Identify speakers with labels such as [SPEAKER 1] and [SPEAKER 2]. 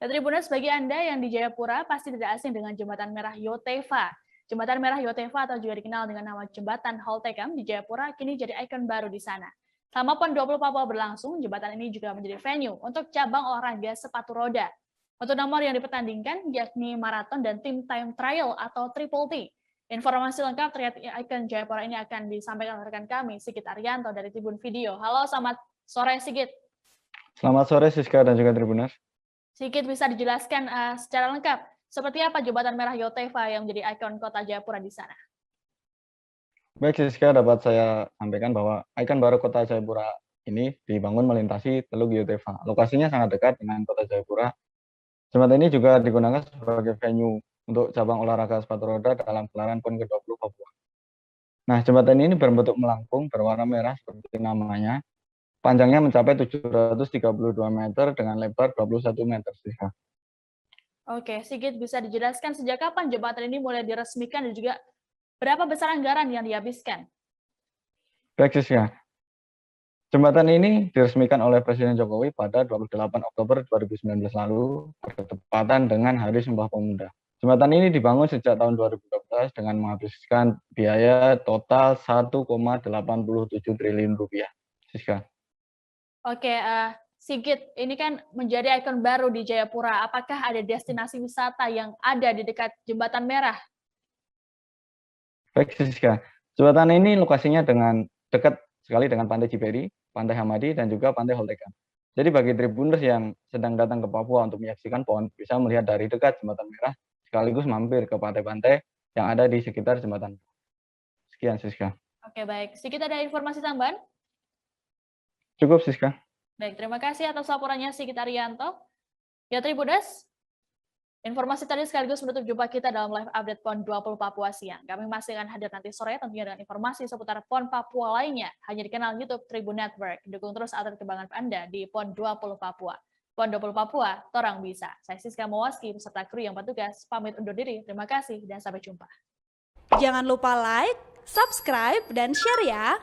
[SPEAKER 1] Ya, Tribuners, bagi Anda yang di Jayapura pasti tidak asing dengan Jembatan Merah Yotefa. Jembatan Merah Yotefa atau juga dikenal dengan nama Jembatan Holtecam di Jayapura kini jadi ikon baru di sana. Selama PON 20 Papua berlangsung, jembatan ini juga menjadi venue untuk cabang olahraga sepatu roda. Untuk nomor yang dipertandingkan yakni maraton dan tim time trial atau triple T. Informasi lengkap terkait ikon Jayapura ini akan disampaikan oleh rekan kami, Sigit Arianto dari Tribun Video. Halo, selamat sore Sigit.
[SPEAKER 2] Selamat sore Siska dan juga Tribuners.
[SPEAKER 1] Sigit, bisa dijelaskan secara lengkap seperti apa Jembatan Merah Yotefa yang menjadi ikon kota Jayapura di sana?
[SPEAKER 2] Baik Siska, dapat saya sampaikan bahwa ikon baru kota Jayapura ini dibangun melintasi Teluk Yotefa. Lokasinya sangat dekat dengan kota Jayapura. Jembatan ini juga digunakan sebagai venue untuk cabang olahraga sepatu roda dalam gelaran PON ke-20 Papua. Nah, jembatan ini berbentuk melengkung berwarna merah seperti namanya. Panjangnya mencapai 732 meter dengan lebar 21 meter, Siska.
[SPEAKER 1] Oke, Sigit, bisa dijelaskan sejak kapan jembatan ini mulai diresmikan dan juga berapa besar anggaran yang dihabiskan?
[SPEAKER 2] Baik Siska, jembatan ini diresmikan oleh Presiden Jokowi pada 28 Oktober 2019 lalu, bertepatan dengan Hari Sumpah Pemuda. Jembatan ini dibangun sejak tahun 2012 dengan menghabiskan biaya total 1,87 triliun rupiah. Siska.
[SPEAKER 1] Oke, Sigit, ini kan menjadi ikon baru di Jayapura. Apakah ada destinasi wisata yang ada di dekat Jembatan Merah?
[SPEAKER 2] Baik Siska, jembatan ini lokasinya dekat sekali dengan Pantai Ciperi, Pantai Hamadi, dan juga Pantai Holtecam. Jadi bagi Tribuners yang sedang datang ke Papua untuk menyaksikan PON, bisa melihat dari dekat Jembatan Merah, sekaligus mampir ke pantai-pantai yang ada di sekitar jembatan. Sekian, Siska.
[SPEAKER 1] Oke, baik. Sigit, ada informasi tambahan?
[SPEAKER 2] Cukup, Siska.
[SPEAKER 1] Baik, terima kasih atas laporannya Sigit Arianto. Ya, Tribuners, informasi tadi sekaligus menutup jumpa kita dalam live update PON 20 Papua siang. Kami masih akan hadir nanti sore tentunya dengan informasi seputar PON Papua lainnya, hanya di kanal YouTube Tribun Network. Dukung terus atlet kebanggaan Anda di PON 20 Papua. PON 20 Papua, torang bisa. Saya Siska Mawaski beserta kru yang bertugas pamit undur diri. Terima kasih dan sampai jumpa.
[SPEAKER 3] Jangan lupa like, subscribe, dan share ya.